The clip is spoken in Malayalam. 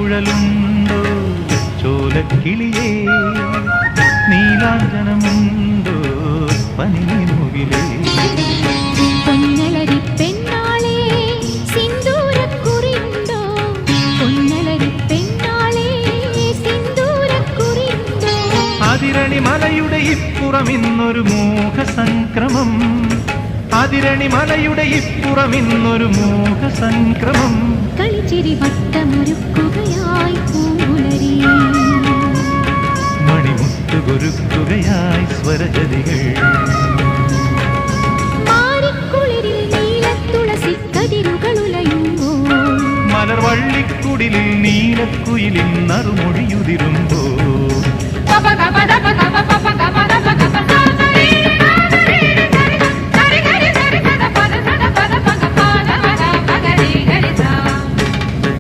കുഴലുണ്ടോ ചോലക്കിളിയേ, നീലാഞ്ജനമുണ്ടോ പനിമുകിലേ. പൊന്നലരി പെണ്ണാളേ സിന്ദൂരക്കുറിയുണ്ടോ, പൊന്നലരി പെണ്ണാളേ സിന്ദൂരക്കുറിയുണ്ടോ. അതിരണി മലയുടെ ഇപ്പുറം ഇന്നൊരു മോഹസംക്രമം, അതിരണി മലയുടെ ഇപ്പുറം ഇന്നൊരു മോഹസംക്രമം. കളിച്ചിരി വട്ടമൊരുക്കുകയായി പൂങ്കുലരി, മണിമുത്തുകൊരുക്കുകയായി സ്വരജതികൾ. മാരിക്കുളിരിൽ നീലത്തുളസി കതിരുകളുലയുമ്പോൾ, മലർവള്ളിക്കുടിലിൽ നീലക്കുയിലിൻ നറുമൊഴിയുതിരുമ്പോ.